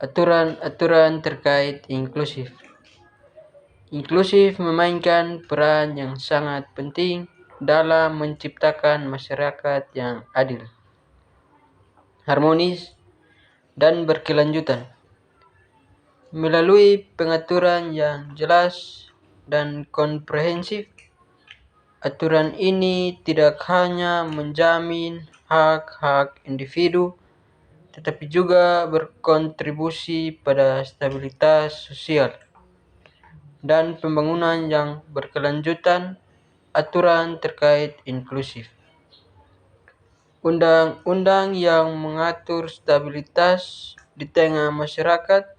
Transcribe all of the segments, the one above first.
Aturan-aturan terkait inklusif. Inklusif memainkan peran yang sangat penting dalam menciptakan masyarakat yang adil, harmonis, dan berkelanjutan. Melalui pengaturan yang jelas dan komprehensif, aturan ini tidak hanya menjamin hak-hak individu, tetapi juga berkontribusi pada stabilitas sosial dan pembangunan yang berkelanjutan. Aturan terkait inklusif. Undang-undang yang mengatur stabilitas di tengah masyarakat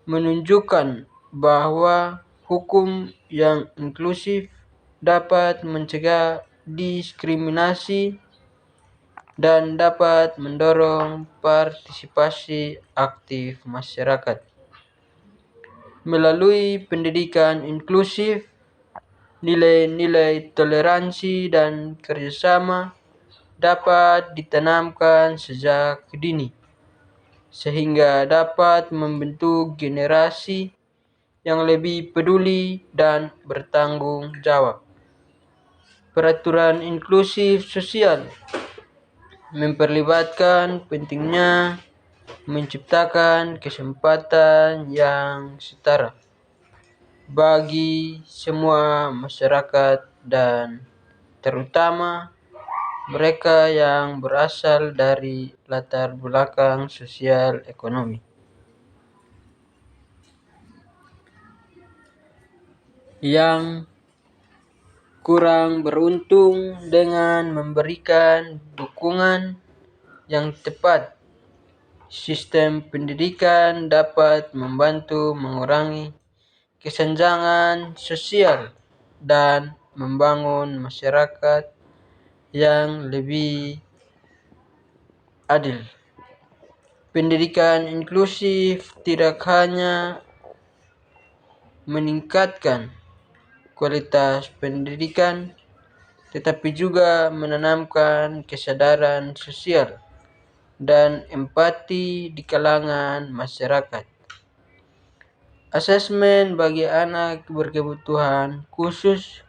menunjukkan bahwa hukum yang inklusif dapat mencegah diskriminasi dan dapat mendorong partisipasi aktif masyarakat. Melalui pendidikan inklusif, nilai-nilai toleransi dan kerjasama dapat ditanamkan sejak dini, sehingga dapat membentuk generasi yang lebih peduli dan bertanggung jawab. Peraturan inklusif sosial memperlibatkan pentingnya menciptakan kesempatan yang setara bagi semua masyarakat dan terutama mereka yang berasal dari latar belakang sosial ekonomi yang kurang beruntung. Dengan memberikan dukungan yang tepat, sistem pendidikan dapat membantu mengurangi kesenjangan sosial dan membangun masyarakat yang lebih adil. Pendidikan inklusif tidak hanya meningkatkan kualitas pendidikan, tetapi juga menanamkan kesadaran sosial dan empati di kalangan masyarakat. Asesmen bagi anak berkebutuhan khusus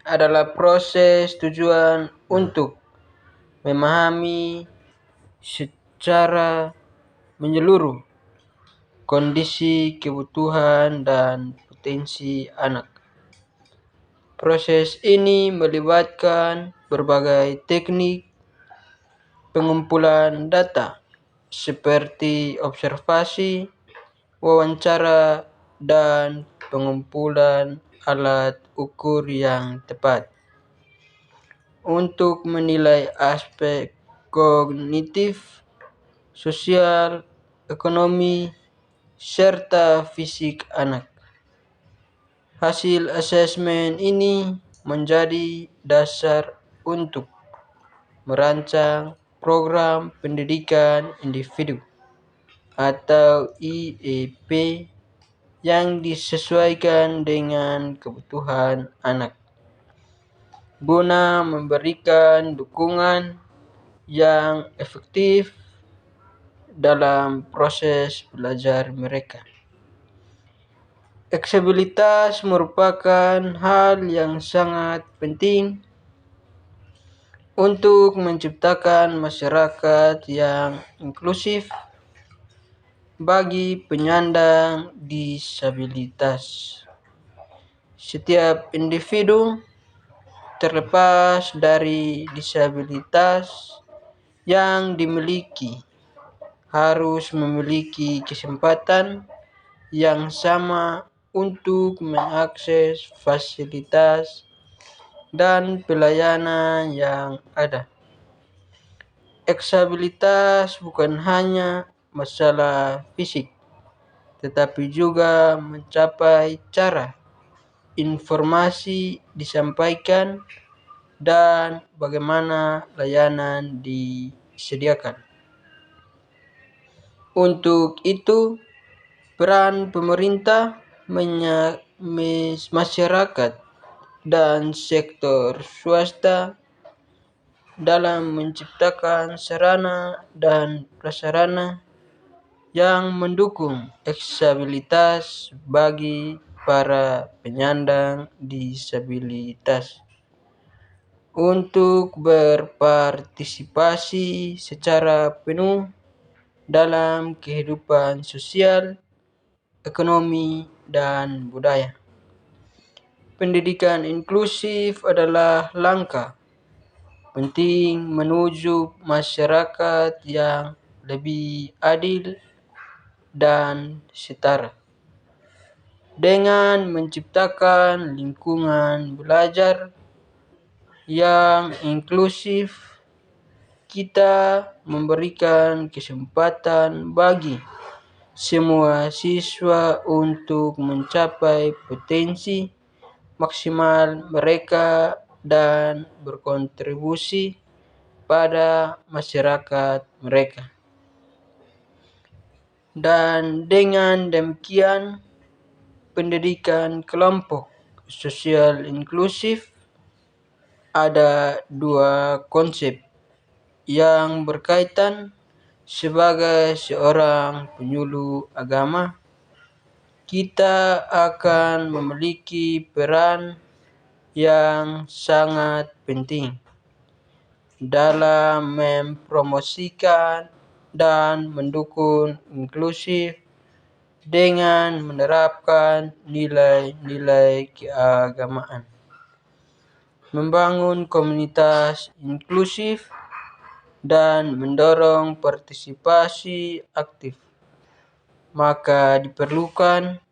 adalah proses tujuan untuk memahami secara menyeluruh kondisi, kebutuhan, dan potensi anak. Proses ini melibatkan berbagai teknik pengumpulan data seperti observasi, wawancara, dan pengumpulan alat ukur yang tepat untuk menilai aspek kognitif, sosial, ekonomi, serta fisik anak. Hasil asesmen ini menjadi dasar untuk merancang program pendidikan individu atau IEP yang disesuaikan dengan kebutuhan anak, guna memberikan dukungan yang efektif dalam proses belajar mereka. Aksesibilitas merupakan hal yang sangat penting untuk menciptakan masyarakat yang inklusif bagi penyandang disabilitas. Setiap individu, terlepas dari disabilitas yang dimiliki, harus memiliki kesempatan yang sama untuk mengakses fasilitas dan pelayanan yang ada. Aksesibilitas bukan hanya masalah fisik, tetapi juga mencapai cara informasi disampaikan dan bagaimana layanan disediakan. Untuk itu, peran pemerintah, masyarakat, dan sektor swasta dalam menciptakan sarana dan prasarana yang mendukung aksesibilitas bagi para penyandang disabilitas untuk berpartisipasi secara penuh dalam kehidupan sosial, ekonomi, dan budaya. Pendidikan inklusif adalah langkah penting menuju masyarakat yang lebih adil dan setara. Dengan menciptakan lingkungan belajar yang inklusif, kita memberikan kesempatan bagi semua siswa untuk mencapai potensi maksimal mereka dan berkontribusi pada masyarakat mereka. Dan dengan demikian, pendidikan kelompok sosial inklusif ada dua konsep yang berkaitan. Sebagai seorang penyuluh agama, kita akan memiliki peran yang sangat penting dalam mempromosikan dan mendukung inklusif dengan menerapkan nilai-nilai keagamaan, membangun komunitas inklusif, dan mendorong partisipasi aktif. Maka diperlukan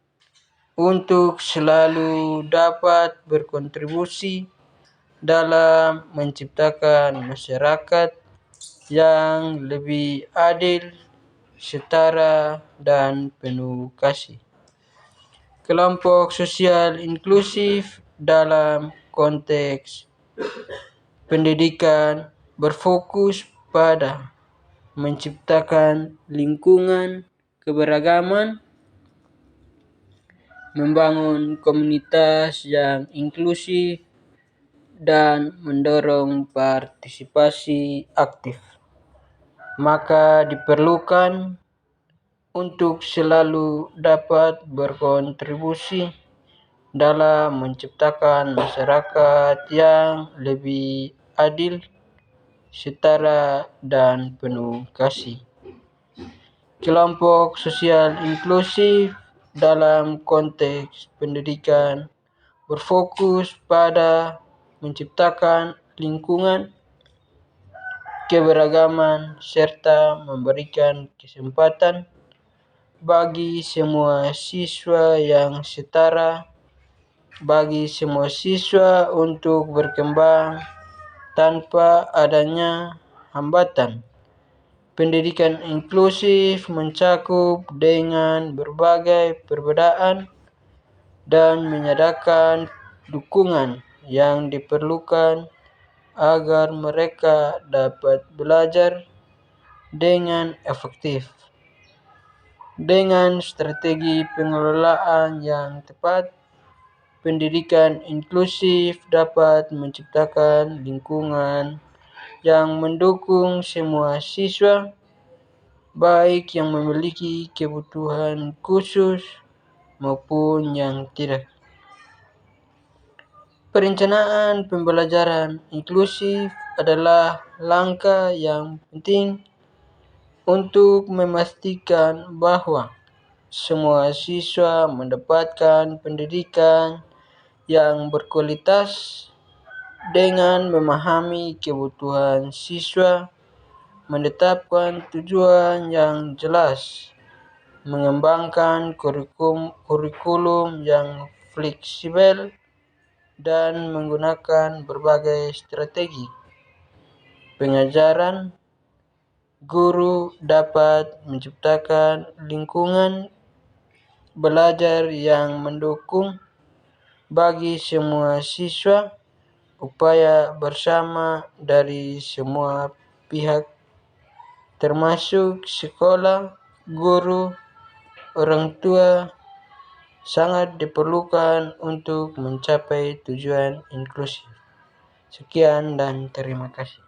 untuk selalu dapat berkontribusi dalam menciptakan masyarakat yang lebih adil, setara, dan penuh kasih. Kelompok sosial inklusif dalam konteks pendidikan berfokus pada menciptakan lingkungan keberagaman, membangun komunitas yang inklusif, dan mendorong partisipasi aktif. Maka diperlukan untuk selalu dapat berkontribusi dalam menciptakan masyarakat yang lebih adil, setara, dan penuh kasih. Kelompok sosial inklusif dalam konteks pendidikan berfokus pada menciptakan lingkungan keberagaman serta memberikan kesempatan bagi semua siswa yang setara, bagi semua siswa untuk berkembang tanpa adanya hambatan. Pendidikan inklusif mencakup dengan berbagai perbedaan dan menyediakan dukungan yang diperlukan agar mereka dapat belajar dengan efektif. Dengan strategi pengelolaan yang tepat, pendidikan inklusif dapat menciptakan lingkungan yang mendukung semua siswa, baik yang memiliki kebutuhan khusus maupun yang tidak. Perencanaan pembelajaran inklusif adalah langkah yang penting untuk memastikan bahwa semua siswa mendapatkan pendidikan yang berkualitas dengan memahami kebutuhan siswa, menetapkan tujuan yang jelas, mengembangkan kurikulum yang fleksibel, dan menggunakan berbagai strategi pengajaran. Guru dapat menciptakan lingkungan belajar yang mendukung bagi semua siswa. Upaya bersama dari semua pihak termasuk sekolah, guru, orang tua sangat diperlukan untuk mencapai tujuan inklusif. Sekian dan terima kasih.